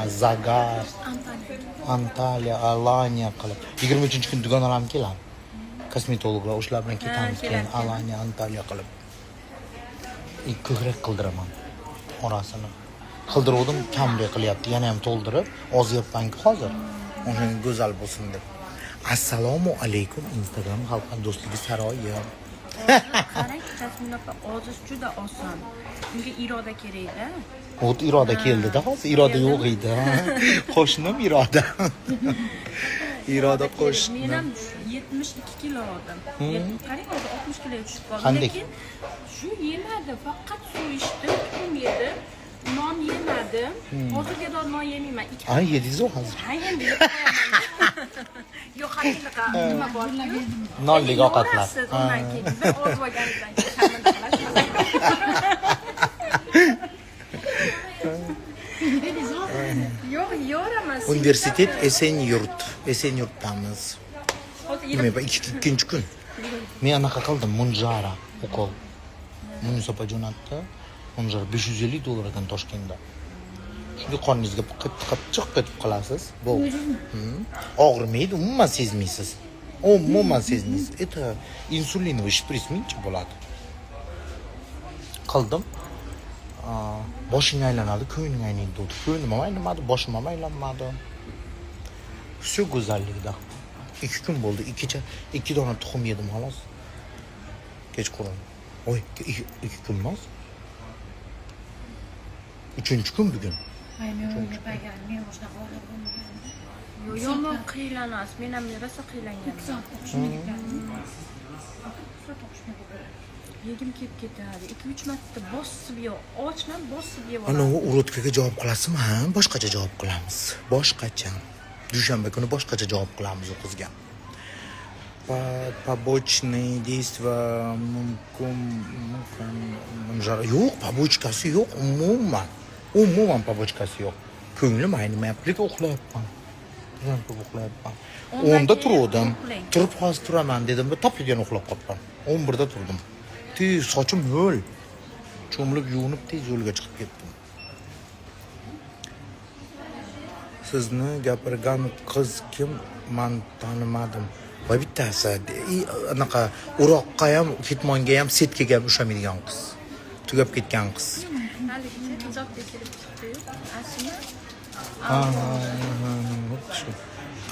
Zagar, Antalya, Alanya qilib 23-kun dugonalarim keladi. Kosmetologlar o'shalar bilan ketamiz keyin Alanya, Antalya qilib. Ko'krak qildiraman orasini. Qildiruvdim, kamroq qilyapti. Yana ham to'ldirib, ozyapman-ku hozir. O'sha go'zal bo'lsin deb. Assalomu alaykum Instagram xalqlar do'stligi saroyi. Qarang, Jasmin opa, ozish juda oson. Unga iroda kerak-da. O't iroda keldi-da, hozir iroda yo'q edi. Qo'shnim iroda. Iroda qo'shnim. Men ham 72 kilo oldim. Qarang, hozir 60 kiloga tushib qoldim. Qanday? Lekin shu yemadim, faqat suv ichdim, tuxum yedim, non yemadim. Hozirga qadar non yemayman. Ay, yedingiz-ku hozir. Ha, endi yeb qo'yaman. Yo'q, haqiqatan nima bor-ku? Nonlik ovqatlar. Undan keyin bir oz bo'lganidan keyin hamma Yo'q, yo'raman. Universitet Esenyurtdamiz. Nima, ikkinchi kun. Men anaqa qildim, Munjara ukol. Munisa opa jo'natdi. Munjara $550 ekan Toshkentda. Shunga qoningizga chiqib ketib qolasiz. Bu. Og'rimaydi, umuman sezmaysiz. Umuman sezmaysiz. Это insulinovый shpris mincha bo'ladi. Qildim. Boshing aylanadi, ko'ngling aynaydi dedi. Ko'nglim ham aylanmadi, boshim ham aylanmadi. Shu go'zallikda. 2 kun bo'ldi. 2 dona tuxum yedim xolos. Kechqurun. Oy, 2 kun emas. 3-chi kun bugun. Yo'q, qiylanasiz. Men ham rosa qiylanganman. Yegim kelib ketadi. 2-3 marta bosib yeb, ochman, bosib yeb Ana olaman. u urotkaga javob qilasizmi? Ha, boshqacha javob qilamiz. Boshqacha. Dushanba kuni boshqacha javob qilamiz u qizga. Побочные действия mumkin. Yo'q, pobochkasi yo'q, umuman. Umuman pobochkasi yo'q. Ko'nglim aynimayapti, lekin uxlayapman. Uxlayapman. 10da turdim. Turib hozir turaman dedim, topigan uxlab qoldim. 11da turdim. Sochim ho'l. Cho'milib yuvinib tez yo'lga chiqib ketdim. Sizni gapirgan qiz kim? Men tanimadim. Va bittasi anaqa uroqqa ham, ketmonga ham, setkaga ham ushamaydigan qiz. Tugab ketgan qiz. Haligacha hijob kelib chiqdi-yu. Asli. Shu.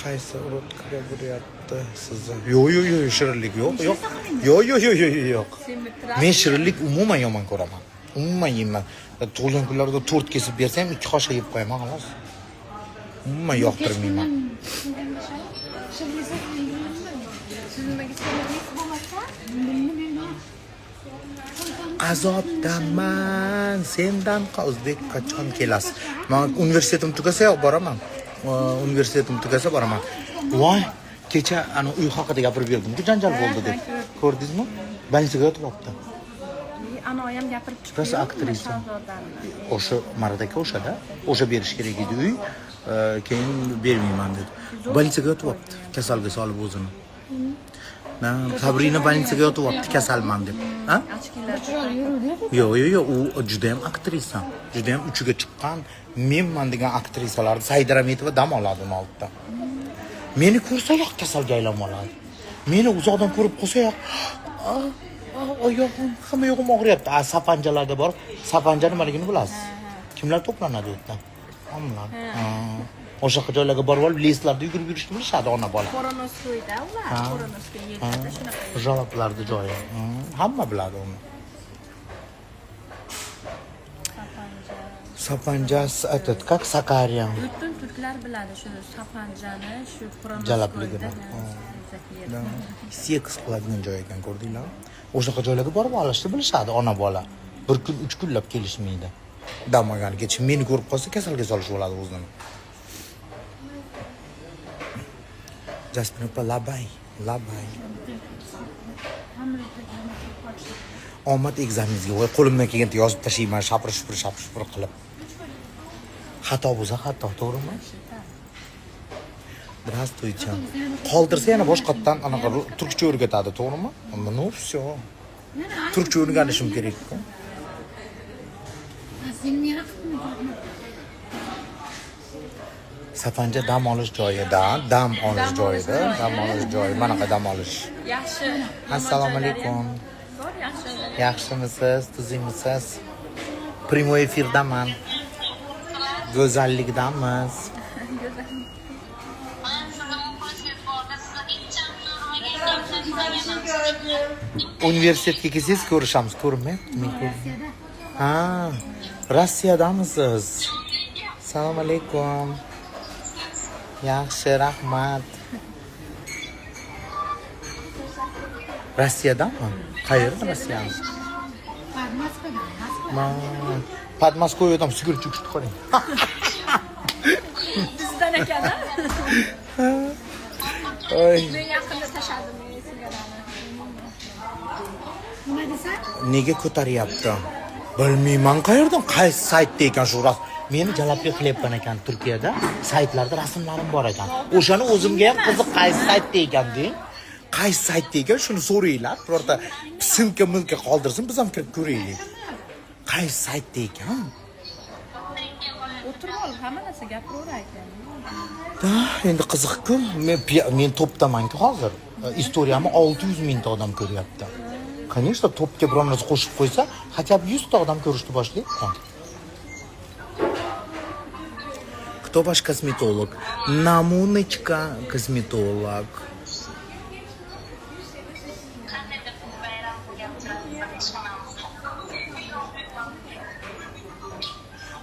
Qaysi urotkaga buryapti sizni? Yo'q, shirinlik yo'q. Yo'q. Men shirinlik umuman yomon ko'raman. Umuman yeyman. Tug'ilgan kunlarda tort kesib bersam, 2 qoshiq yeb qo'yaman xolos. Umuman yoqtirmayman. Azobdaman, sendan o'zbek qachon kelasiz? Men universitetim tugasa boraman. Universitetim tugasa boraman. Voy, kecha ana uy haqida gapirib berdim-ku, janjal bo'ldi deb. Ko'rdingizmi? Больницаga o'tibdi. Ana ham gapirib chiqdi. Rosa aktrisa. O'sha Maradaka o'shada, o'sha berish kerak edi uy, keyin bermayman dedi. Больницаga o'tibdi, kasalga solib o'zini. Sabrina больницаga o'tibdi, kasalman deb. Ha? Yo'q, u juda ham aktrisa. Juda ham uchiga chiqqan, menman degan aktrisalarni Saida Rametova dam oladi uni oldida. Meni ko'rsayoq kasalga aylanib oladi. Meni uzoqdan ko'rib qolsayoq, oyog'im, hamma yog'im og'riyapti. Sapanjalarga borib, sapanja nimaligini bilasiz? Kimlar to'planadi u yerda? Hammalar. O'sha joylarga borib olib, leslarda yugurib yurishni bilishadi ona bola. Koronaskoyda ular, koronaskoy yerda shunaqa. Jaloplarda joyi. Hamma biladi uni. Sapanjas, как Sakarya. Butun turklar biladi shu sapanjani, shu Jalopligini. Seks qiladigan joy ekan, ko'rdinglar? O'sha joylarga borib olishni bilishadi ona bola. 1 kun, 3 kunlab kelishmaydi. Dam olganiga, meni ko'rib qolsa kasalga solish bo'ladi o'zini. Jasmin opa labay. Omad egzaminingizga voy qo'limdan kelganda yozib tashlayman, shapir-shupir qilib. Xato bo'lsa xato, to'g'rimi? Здравствуйте. Qoldirsa yana boshqatdan anaqa turkcha o'rgatadi, to'g'rimi? Ну всё. Turkcha o'rganishim kerak-ku. Sapanja dam olish joyida, dam olish joyida, dam olish joyi. Manaqa dam olish. Yaxshi. Assalomu alaykum. Bor yaxshi. Yaxshimisiz, tuzingmisiz? Primoy efirdaman. Go'zallikdamiz. Universitetga kelsangiz ko'rishamiz, ko'rmay? Ha, Rossiyadamisiz? Assalomu alaykum. Yaxshi, rahmat. Rossiyadami? Qayerda Rossiyami? Podmoskvoydan sigir cho'kishdi qoling. Bizdan ekan-a? Oy. Men yaqinda tashladim sigarani. Nima desan? Nega ko'taryapti? Bilmayman qayerdan, qaysi saytda ekan shu rost. Meni jalabga qilyapman ekan Turkiyada. Saytlarda rasmlarim bor ekan. O'shani o'zimga ham qiziq qaysi saytda ekan deng. Qaysi saytda ekan shuni so'ranglar. Birorta simka-milka qoldirsin, biz ham kirib ko'raylik. Qaysi saytda ekan? O'tirib ol, hamma narsa gapiraver ekan. Da, endi qiziq-ku. Men topdaman-ku hozir. Istoriyamni 600 mingta odam ko'ryapti. Конечно, topga biror narsa qo'shib qo'ysa, хотя бы 100 ta odam ko'rishni boshlaydi. Кто ваш косметолог? Намуночка косметолог.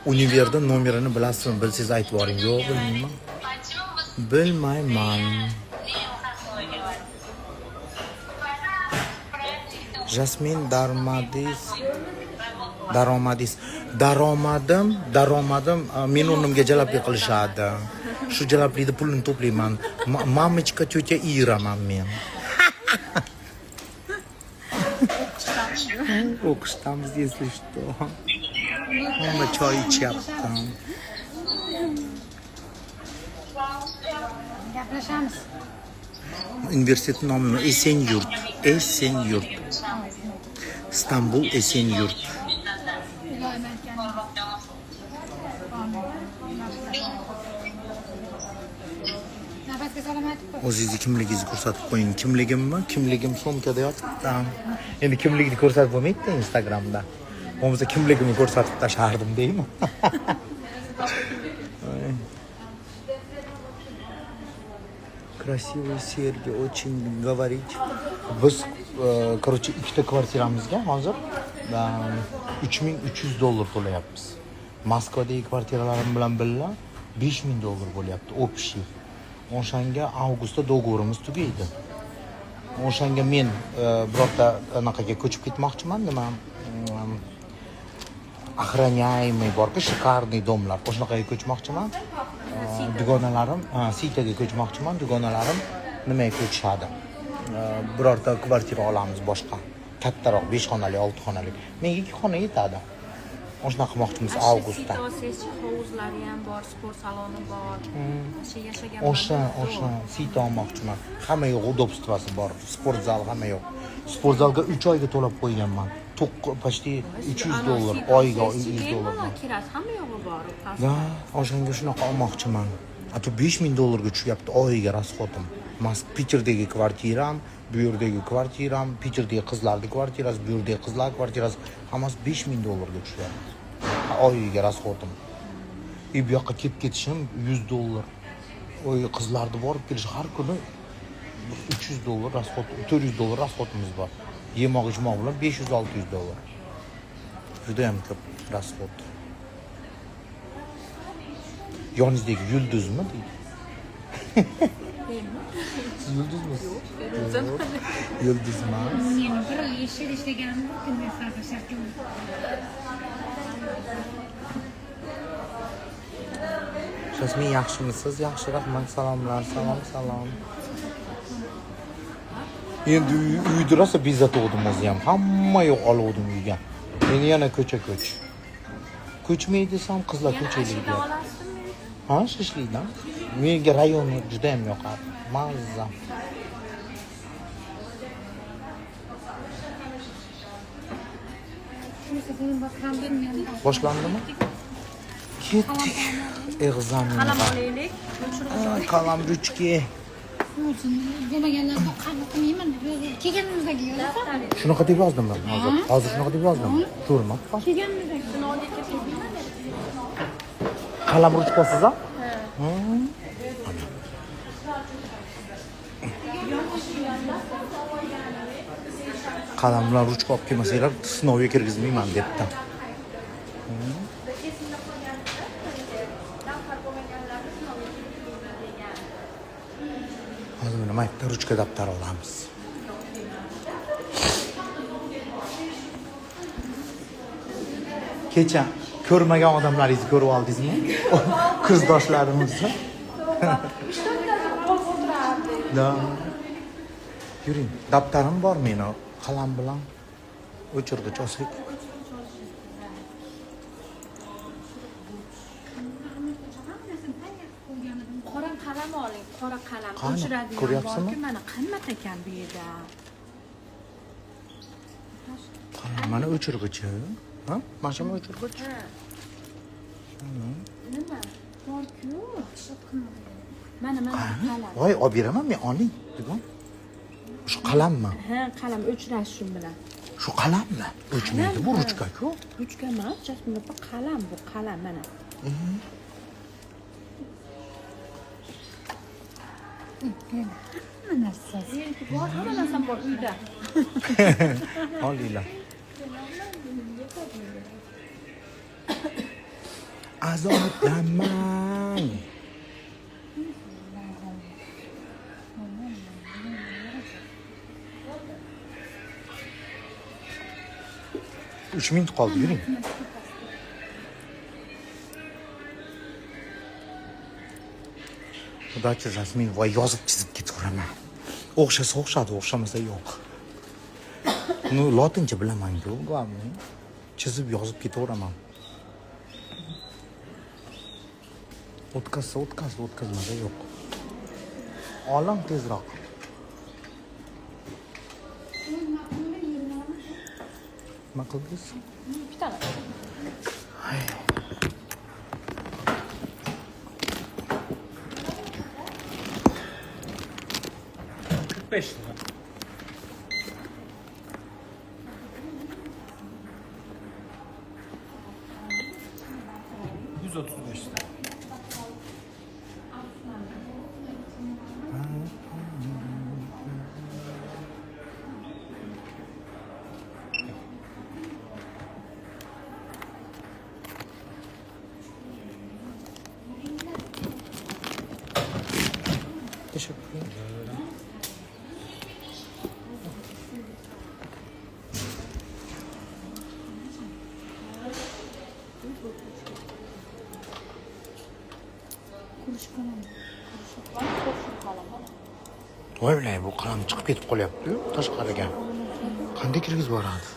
Universida nomerini bilasizmi? Bilsangiz aytib boring. Yo'q, bilmayman. Bilmayman. Jasmin daromadim men o'rnimga jalablik qilishadi. Shu jalablikda pulini to'playman. Mamichka tyo'tya iraman men. O'qishdamiz, если что. Hamma choy ichyapti. Gaplashamiz. Universitet nomi Esenyurt. Esenyurt. İstanbul Esenyurt. Nafasga salomat. O'zingizni kimligingizni ko'rsatib qo'ying. Kimligimmi? Kimligim sumkada yotibdi. Endi kimligini ko'rsatib bo'lmaydi Instagramda. Bo'lmasa kimligimni ko'rsatib tashardim deymi? Красивые серьги, очень говорить. Biz, короче, ikkita kvartiramizga hozir $3300 to'layapmiz. Moskvadagi kvartiralarim bilan birga $5000 bo'lyapti, общий. O'shanga avgustda do'g'orimiz tugaydi. O'shanga men birorta anaqaga ko'chib ketmoqchiman, nima? Охраняемый borku, шикарный domlar. O'shanaqa ko'chmoqchiman. Dugonalarim, sitaga ko'chmoqchiman. Dugonalarim nimaga ko'chishadi? Birorta kvartira olamiz boshqa. Kattaroq 5 xonali, 6 xonali. Menga 2 xona yetadi. O'shanaqa qilmoqchimiz avgustda. Hovuzlari ham bor, sport saloni bor. O'sha yashagan. O'sha sita olmoqchiman. Hamma yo'q, udobstvasi bor. Sport zal hamma yo'q. Sport zalga 3 oyga to'lab qo'yganman. Почти $300 oyga $100. Kirasi hamma yo'g'i bor. Da, o'shanga shunaqa olmoqchiman. A to $5000 tushyapti oyiga rasxotim. Piterdagi kvartiram, bu yerdagi kvartiram, Piterdagi qizlarning kvartirasi, bu yerdagi qizlar kvartirasi, hammasi $5000 tushyapti. Oyiga rasxotim. Bu yoqqa kelib ketishim $100. Oy qizlarni borib kelish har kuni $300 rasxot, $400 rasxotimiz bor. Yemoq ichmoq bilan $500-600. Juda ham ko'p rasxot. Yoningizdagi yulduzmi deydi? Siz yulduzmisiz? Yulduzmas. Men bir yil ishlaganimda kunga sarflasharkan. Jasmin, yaxshimisiz? Yaxshi, rahmat, salomlar, salom. Endi uyda rosa bezatuvdim o'zi ham. Hamma yo'q oluvdim uyga. Endi yana ko'ch. Ko'chmay desam, qizlar ko'chaylik deyapti. Ha, shishlikdan. Menga rayoni juda ham yoqadi. Mazza. Boshlandimi? Ketdik. Egzaminga. Qalam olaylik. Qalam ruchka. Olsun. Yemaganlarga qabul qilmayman. Kelganimizdagi yo'q. Shunaqa deb yozdim men hozir. Hozir shunaqa deb yozdim. Ko'rmab qol. Kelganimizdagi. Qalam ruchkasiz a? Qalam bilan ruchka olib kelmasanglar, sinovga kirgizmayman debdi. Hozir mana maytda ruchka daftar olamiz. Kecha ko'rmagan odamlaringizni ko'rib oldingizmi? Kursdoshlarimizni. Da. Yuring, daftarim bor meni, qalam bilan o'chirg'ich olsak. Qora qalam oling, qora qalam. Qani, O'chiradigan ko'ryapsizmi? borki, mana qimmat ekan bu yerda. Qalam mana o'chirg'ichi. Ha? Mana shu o'chirg'ich. Nima? Bor-ku. Mana qalam. Voy, olib beraman men, oling. Bugun. Shu qalammi? Ha, qalam o'chirash shu bilan. Shu qalammi? O'chmaydi, bu ruchka-ku. Ruchka emas, jasmina bu qalam, bu qalam mana. Anasiz. Bor, hamma narsam bor uyda. Olinglar. Azoblanmang. Uch minut qoldi, yuring. Xudo kechirsin, men voy yozib chizib ketaveraman. O'xshasa o'xshadi, o'xshamasa yo'q. Uni lotincha bilaman-ku, globni. Chizib yozib ketaveraman. O'tkazmasa yo'q. Olam tezroq. Nima qildingiz? Bitta. Beş lira. 135 lira. Teşekkür ederim. Voy bilaay, bu qalam chiqib ketib qolyapti-yu tashqariga. Qanday kirgizib boradi?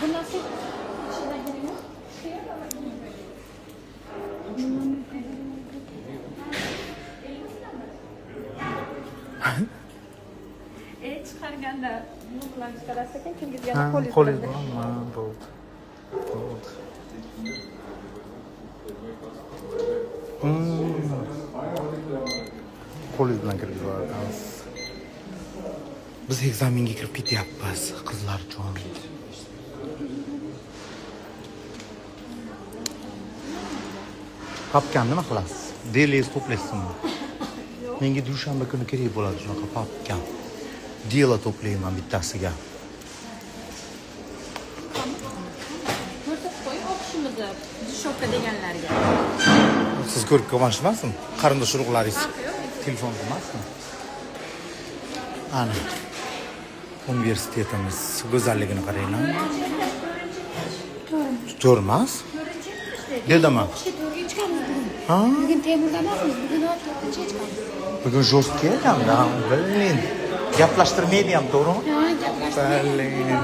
Bu narsa chiqarganda bu bilan chiqarasiz ekan, kirgizganda Qo'lingiz bilan, bo'ldi. Qo'lingiz bilan kirgizib boramiz. Biz ekzaminga kirib ketyapmiz, qizlar uchun. Papkani nima qilasiz? Delingiz to'playsizmi? Menga dushanba kuni kerak bo'ladi shunaqa papkan. Dela to'playman bittasiga. ko'rsatib qo'yib o'qishimizni dishopka deganlarga. Siz ko'rib qolmaysizmi? Qarindosh urug'laringiz telefon qilmasmi? Ana. Universitetimiz go'zalligini qaranglar. To'rmas? Dedimi? To'rtga chiqamiz bugun. Ha? Bugun Temurda emasmiz, bugun 4:ga chiqamiz. Bugun jostki ekan-da. Bilin. Gaplashtirmaydi ham, to'g'rimi? Ha, gaplashdik. Bilin.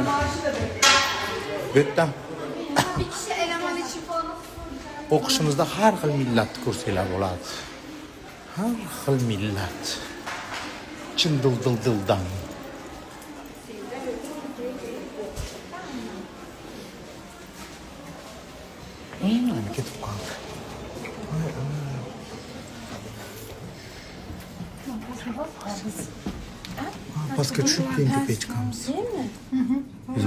Bitta o'qishimizda har xil millatni ko'rsanglar bo'ladi. Har xil millat. Chin dildan. Ketib qoldi. Pastga tushib keyin ko'payib chiqamiz. Menmi?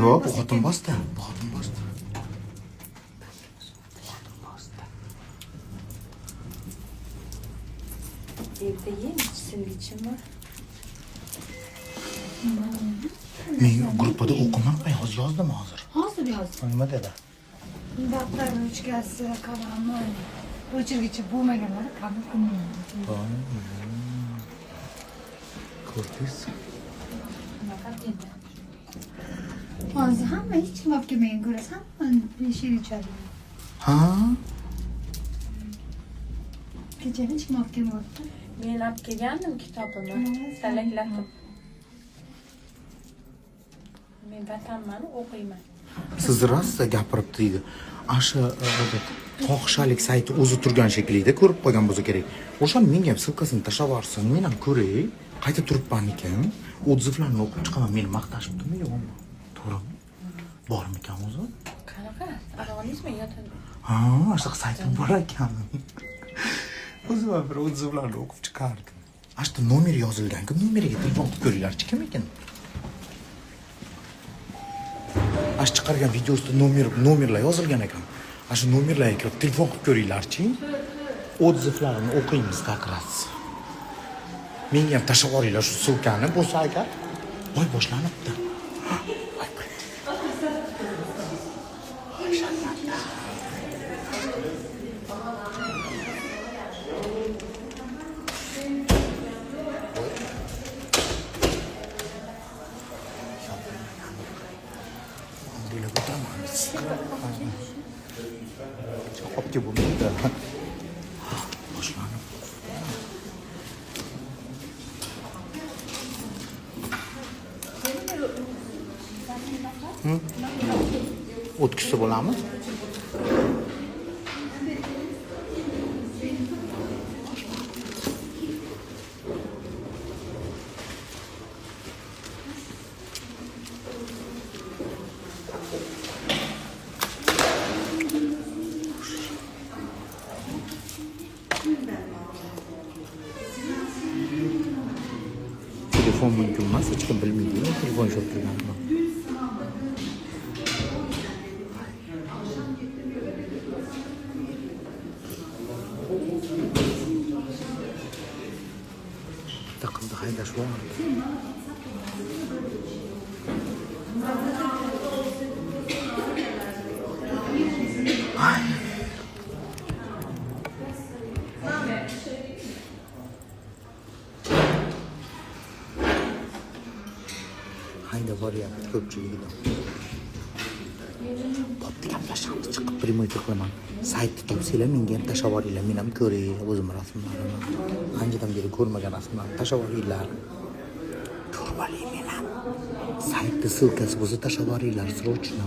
Yo'q, bu xotin bosdi. Bu xotin bosdi. Evde yeymi? Singilchim bor. Men gruppada o'qimanman, hozir yozdim hozir. Hozir yozdim. Nima dedi? Daftar ruchkasi, qalami, o'chirgichi bo'lmaganlar qabul qilmayman. Ko'rdingiz? Hozir hamma hech kim olib kelmagan ko'rasan, besh yil ichadi. Ha? Kecha hech kim olib kelmayapti. Men olib kelgandim kitobimni, salaklatib. Men vatanman, o'qiyman. Siz rosa gapiribdi deydi. Asha fohishalik sayti o'zi turgan shaklida ko'rib qolgan bo'lsa kerak. O'shani menga ham ссылкасын tashlab yuborsin, men ham ko'ray. Qayta turibman ekan. Odzivlarni o'qib chiqaman, meni maqtashibdimi yo'qmi? To'g'rimi? Bormikan o'zi? Qanaqa? Arog'ingizmi yotadi? Ha, asha saytim bor ekan. O'zi ham bir odzivlarni o'qib chiqardim. Ashta nomer yozilgan-ku, nomeriga telefon qilib ko'ringlarchi kim ekan? Ash chiqargan videosida nomerlar yozilgan ekan. Ashu nomerlarga kirib telefon qilib ko'ringlarchi. Odzivlarini o'qiymiz как раз. Menga ham tashlab yuboringlar shu ссылкani, bo'lsa agar. Voy boshlanibdi. Voy. Alhamdulillah o'tiramiz. Qopga bo'lmaydi. Boshlanib. O'tkisi bo'lamiz. Telefon mumkin emas, hech kim bilmaydi. Telefon ishlatib turganman. Bitta qizni haydash bor. Hayda boryapti ko'pchiligida. Bo'pti, gaplashamiz, chiqib primoy qilaman. Saytni topsanglar menga ham tashlab yuboringlar, men ham ko'ray o'zim rasmlarimni. Anchadan beri ko'rmagan rasmlarni tashlab yuboringlar. Ko'rib oling men ham. Saytni ссылкасы bo'lsa tashlab yuboringlar, srochno.